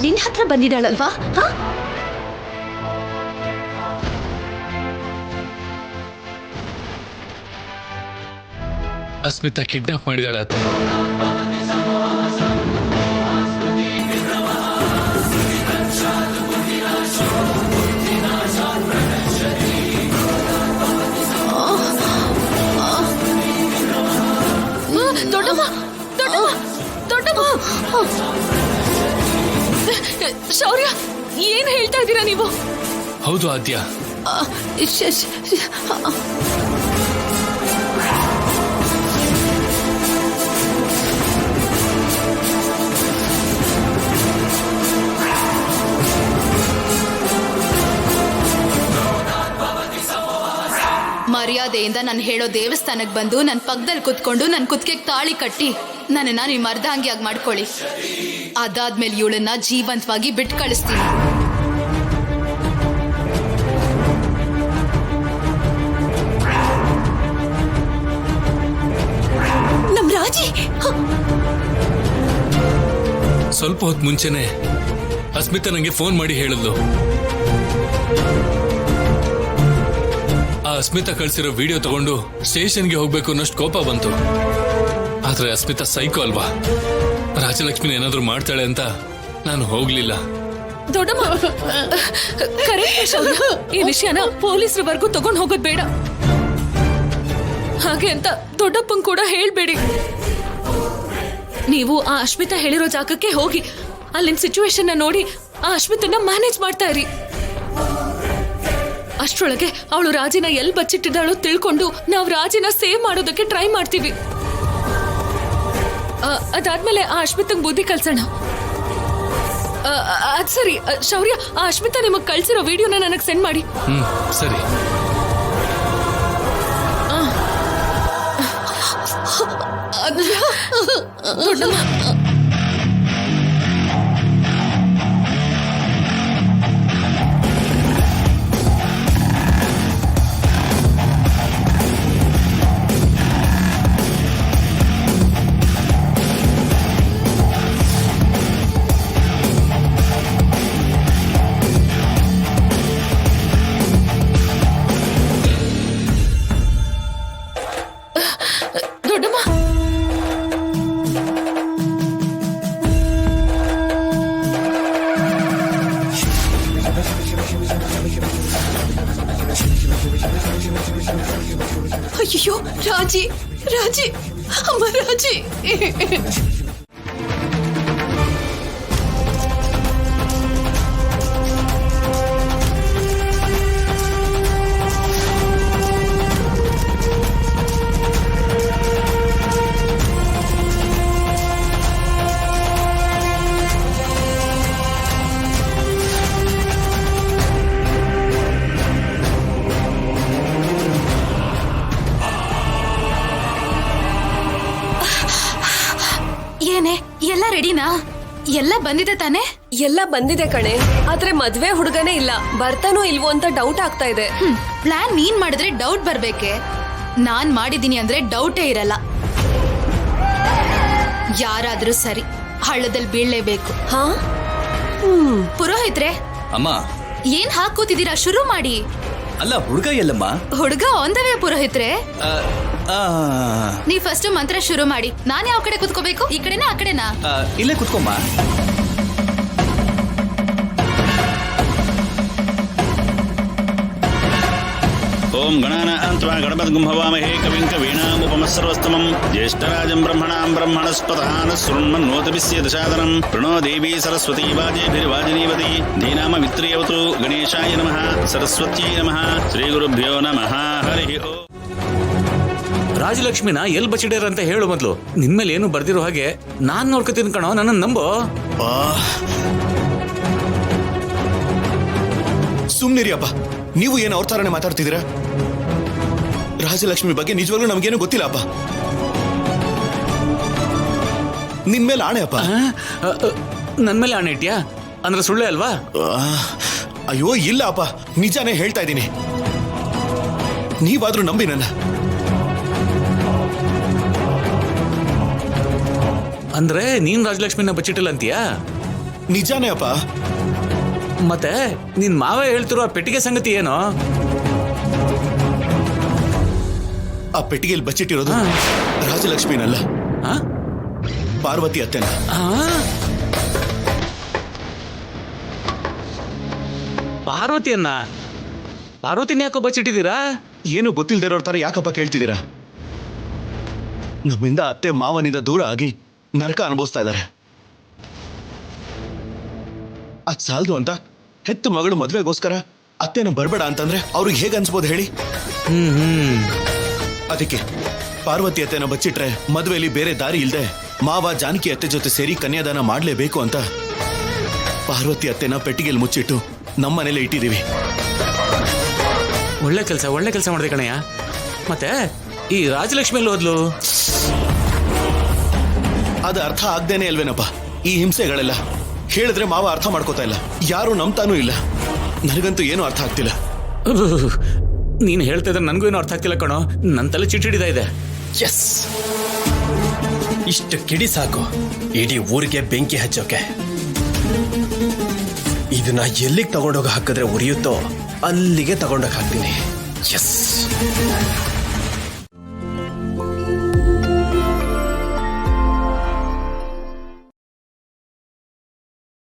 ನಿನ್ ಹತ್ರ ಬಂದಿದ್ದಾಳಲ್ವಾ? ಅಸ್ಮಿತಾ ಕಿಡ್ನಾಪ್ ಮಾಡಿದಾಳೆ ಅತ್ತೆ. ದೊಡ್ಡಮ್ಮ ದೊಡ್ಡಮ್ಮ ದೊಡ್ಡಮ್ಮ ಶೌರ್ಯ, ಏನ್ ಹೇಳ್ತಾ ಇದ್ದೀರಾ ನೀವು? ಹೌದು ಆದ್ಯ. ಮರ್ಯಾದೆಯಿಂದ ನಾನು ಹೇಳೋ ದೇವಸ್ಥಾನಕ್ಕೆ ಬಂದು ನನ್ನ ಪಕ್ಕದಲ್ಲಿ ಕುತ್ಕೊಂಡು ನನ್ನ ಕುತ್ತಿಗೆಗೆ ತಾಳಿ ಕಟ್ಟಿ ನನ್ನನ್ನ ನಿಮ್ಮ ಅರ್ಧಾಂಗಿಯಾಗಿ ಮಾಡ್ಕೊಳ್ಳಿ. ಅದಾದ್ಮೇಲೆ ಇವಳನ್ನ ಜೀವಂತವಾಗಿ ಬಿಟ್ಟು ಕಳಿಸ್ತೀನಿ. ನಮ್ ರಾಜಿ ಸ್ವಲ್ಪ ಹೊತ್ತು ಮುಂಚೆನೆ ಅಸ್ಮಿತಾ ನಂಗೆ ಫೋನ್ ಮಾಡಿ ಹೇಳಿದ್ಲು. ಆ ಅಸ್ಮಿತಾ ಕಳ್ಸಿರೋ ವಿಡಿಯೋ ತಗೊಂಡು ಸ್ಟೇಷನ್ಗೆ ಹೋಗ್ಬೇಕು ಅನ್ನೋಷ್ಟು ಕೋಪ ಬಂತು. ಆದ್ರೆ ಅಸ್ಮಿತಾ ಸೈಕೋ ಅಲ್ವಾ, ರಾಜಲಕ್ಷ್ಮಿನ ಏನಾದ್ರೂ ಮಾಡ್ತಾಳೆ ಅಂತ ನಾನು ಹೋಗ್ಲಿಲ್ಲ. ದೊಡ್ಡಮ್ಮ, ಈ ವಿಷಯನ ಪೊಲೀಸರವರೆಗೂ ತಗೊಂಡು ಹೋಗೋದ್ ಬೇಡ. ಹಾಗೆ ಅಂತ ದೊಡ್ಡಪ್ಪನ್ ಕೂಡ ಹೇಳ್ಬೇಡಿ. ನೀವು ಆ ಅಶ್ಮಿತಾ ಹೇಳಿರೋ ಜಾಗಕ್ಕೆ ಹೋಗಿ ಅಲ್ಲಿನ ಸಿಚುವೇಶನ್ ನೋಡಿ ಆ ಅಶ್ಮಿತನ್ನ ಮ್ಯಾನೇಜ್ ಮಾಡ್ತಾ ಇರಿ. ಅಷ್ಟ್ರೊಳಗೆ ಅವಳು ರಾಜಿನ ಎಲ್ಲಿ ಬಚ್ಚಿಟ್ಟಿದ್ದಾಳೋ ತಿಳ್ಕೊಂಡು ನಾವು ರಾಜಿನ ಸೇವ್ ಮಾಡೋದಕ್ಕೆ ಟ್ರೈ ಮಾಡ್ತೀವಿ. ಅದಾದ್ಮೇಲೆ ಆ ಅಶ್ಮಿತಂಗ್ ಬುದ್ಧಿ ಕಲ್ಸೋಣ. ಅದ್ ಸರಿ ಶೌರ್ಯ, ಆ ಅಶ್ಮಿತಾ ನಿಮಗ್ ಕಳ್ಸಿರೋ ವಿಡಿಯೋನ ನನಗ್ ಸೆಂಡ್ ಮಾಡಿ. ಸರಿ. ದೊಡ್ಡಮ್ಮ, ದೊಡ್ಡಮ್ಮ, ಅಯ್ಯೋ ರಾಜಿ, ರಾಜಿ, ಅಮ್ಮ ರಾಜಿ. ಏನೇ ಎಲ್ಲ ರೆಡಿನಾ? ಎಲ್ಲ ಬಂದಿದೆ ತಾನೆ? ಎಲ್ಲ ಬಂದಿದೆ ಕಣೆ, ಆದ್ರೆ ಮದ್ವೆ ಹುಡುಗನೇ ಇಲ್ಲ, ಬರ್ತಾನೋ ಇಲ್ವೋ ಅಂತ ಡೌಟ್ ಆಗ್ತಾ ಇದೆ. ಪ್ಲಾನ್ ನೀನ್ ಮಾಡಿದ್ರೆ ಡೌಟ್ ಬರ್ಬೇಕೆ? ನಾನ್ ಮಾಡಿದೀನಿ ಅಂದ್ರೆ ಡೌಟೇ ಇರಲ್ಲ. ಯಾರಾದ್ರೂ ಸರಿ, ಹಳ್ಳದಲ್ಲಿ ಬೀಳ್ಲೇಬೇಕು. ಹಾ, ಪುರೋಹಿತ್ರೆ ಅಮ್ಮ, ಏನ್ ಹಾಕೋತಿದ್ದೀರಾ? ಶುರು ಮಾಡಿ. ಅಲ್ಲ, ಹುಡುಗ ಎಲ್ಲಮ್ಮ? ಹುಡುಗ ಆನ್ ದ ವೇ ಪುರೋಹಿತ್ರೆ. ಆ, ಆ, ನೀವ್ ಫಸ್ಟ್ ಮಂತ್ರ ಶುರು ಮಾಡಿ. ನಾನ್ ಯಾವ ಕಡೆ ಕುತ್ಕೋಬೇಕು? ಈ ಕಡೆನಾ ಆ ಕಡೆನಾ? ಇಲ್ಲೇ ಕುತ್ಕೊಮ್ಮ. ಓಂ ಗಣಾನಾನ್ತ್ವಾ ಗಣಪತಿಂ ಹವಾಮಹೇ ಕವಿಂ ಕವೀನಾಮುಪಮಸ್ಸರ್ವಸ್ತಮಂ ಜ್ಯೇಷ್ಠರಾಜಂ ಬ್ರಹ್ಮಣಾಂ ಬ್ರಹ್ಮಣಸ್ಪತಃ ಶೃಣ್ವನ್ನೋತಭಿಸ್ಯ ದಶಾದನಂ ಪ್ರಣೋ ದೇವಿ ಸರಸ್ವತೀ ವಾಜೇಭಿರ್ವಾಜಿನೀವತಿ ಧೀನಾಮ ವಿತ್ರಿಯವತು ಗಣೇಶಾಯ ನಮಃ ಸರಸ್ವತ್ಯೈ ನಮಃ ಶ್ರೀ ಗುರುಭ್ಯೋ ನಮಃ ಹರಿ ಓಂ. ರಾಜಲಕ್ಷ್ಮಿನ ಎಲ್ ಬಚ್ಚಿಡ್ಯಾರ ಅಂತ ಹೇಳು ಮೊದ್ಲು. ನಿನ್ಮೇಲೆ ಏನು ಬರ್ದಿರೋ ಹಾಗೆ ನಾನ್ ನೋಡ್ಕೊತೀನಿ ಕಣೋ, ನನ್ನ ನಂಬೋ. ಸುಮ್ನಿರಿ ಅಪ್ಪ, ನೀವು ಏನು ಅವ್ರ ತರಾನೇ ಮಾತಾಡ್ತಿದ್ದೀರಾ? ರಾಜಲಕ್ಷ್ಮಿ ಬಗ್ಗೆ ನಿಜವಾಗ್ಲೂ ನಮ್ಗೇನು ಗೊತ್ತಿಲ್ಲ ಅಪ್ಪ. ನಿನ್ ಮೇಲೆ ಆಣೆ ಅಪ್ಪ. ನನ್ ಮೇಲೆ ಆಣೆ ಇಟ್ಯಾ? ಅಂದ್ರೆ ಸುಳ್ಳೆ ಅಲ್ವಾ? ಅಯ್ಯೋ ಇಲ್ಲ ಅಪ್ಪ, ನಿಜಾನೇ ಹೇಳ್ತಾ ಇದ್ದೀನಿ. ನೀವಾದ್ರೂ ನಂಬಿ ನನ್ನ. ಅಂದ್ರೆ ನೀನ್ ರಾಜಲಕ್ಷ್ಮಿನ ಬಚ್ಚಿಟ್ಟಿಲ್ಲ ಅಂತೀಯಾ? ನಿಜಾನೇ ಅಪ್ಪ. ಮತ್ತೆ ನಿನ್ ಮಾವ ಹೇಳ್ತಿರೋ ಆ ಪೆಟ್ಟಿಗೆ ಸಂಗತಿ ಏನು? ಆ ಪೆಟ್ಟಿಗೆಯಲ್ಲಿ ಬಚ್ಚಿಟ್ಟಿರೋದು ರಾಜಲಕ್ಷ್ಮಿನಲ್ಲ, ಆ? ಪಾರ್ವತಿ ಅತ್ತೆನ. ಆ? ಪಾರ್ವತಿಯನ್ನ ಯಾಕೋ ಬಚ್ಚಿಟ್ಟಿದ್ದೀರಾ? ಏನು ಗೊತ್ತಿಲ್ದಿರೋರ್ ತರ ಯಾಕಪ್ಪ ಕೇಳ್ತಿದ್ದೀರಾ? ನಮ್ಮಿಂದ ಅತ್ತೆ ಮಾವನಿಂದ ದೂರ ಆಗಿ ನರಕ ಅನುಭವಿಸ್ತಾ ಇದ್ದಾರೆ. ಅದ್ ಸಾಲದು ಅಂತ ಹೆತ್ತು ಮಗಳು ಮದ್ವೆಗೋಸ್ಕರ ಅತ್ತೆನ ಬರ್ಬೇಡ ಅಂತಂದ್ರೆ ಅವ್ರಿಗೆ ಹೇಗೆ ಅನ್ಸ್ಬೋದು ಹೇಳಿ? ಅದಕ್ಕೆ ಪಾರ್ವತಿ ಅತ್ತೆನ ಬಚ್ಚಿಟ್ರೆ ಮದ್ವೆಯಲ್ಲಿ ಬೇರೆ ದಾರಿ ಇಲ್ದೆ ಮಾವ ಜಾನಕಿ ಅತ್ತೆ ಜೊತೆ ಸೇರಿ ಕನ್ಯಾದಾನ ಮಾಡ್ಲೇಬೇಕು ಅಂತ ಪಾರ್ವತಿ ಅತ್ತೆನ ಪೆಟ್ಟಿಗೆಯಲ್ಲಿ ಮುಚ್ಚಿಟ್ಟು ನಮ್ಮನೇಲೆ ಇಟ್ಟಿದೀವಿ. ಒಳ್ಳೆ ಕೆಲಸ ಮಾಡಿದೆ ಕಣಯ್ಯ. ಮತ್ತೆ ಈ ರಾಜಲಕ್ಷ್ಮಿ ಎಲ್ಲಿ ಹೋದ್ಲು? ಅದು ಅರ್ಥ ಆಗ್ದೇನೆ ಅಲ್ವೇನಪ್ಪ ಈ ಹಿಂಸೆಗಳೆಲ್ಲ. ಹೇಳಿದ್ರೆ ಮಾವ ಅರ್ಥ ಮಾಡ್ಕೋತಾ ಇಲ್ಲ, ಯಾರು ನಂಬ್ತಾನೂ ಇಲ್ಲ. ನನಗಂತೂ ಏನೂ ಅರ್ಥ ಆಗ್ತಿಲ್ಲ. ನೀನ್ ಹೇಳ್ತಾ ಇದ್ರೆ ನನಗೂ ಏನೂ ಅರ್ಥ ಆಗ್ತಿಲ್ಲ ಕಣೋ. ನನ್ನ ತಲೆ ಚಿಟ್ಟಿಡಿತಾ ಇದೆ. ಎಸ್, ಇಷ್ಟು ಕಿಡಿ ಸಾಕು ಇಡೀ ಊರಿಗೆ ಬೆಂಕಿ ಹಚ್ಚೋಕೆ. ಇದನ್ನ ಎಲ್ಲಿಗೆ ತಗೊಂಡೋಗಿ ಹಾಕಿದ್ರೆ ಉರಿಯುತ್ತೋ ಅಲ್ಲಿಗೆ ತಗೊಂಡೋಗಿ ಹಾಕ್ತೀನಿ. ಎಸ್.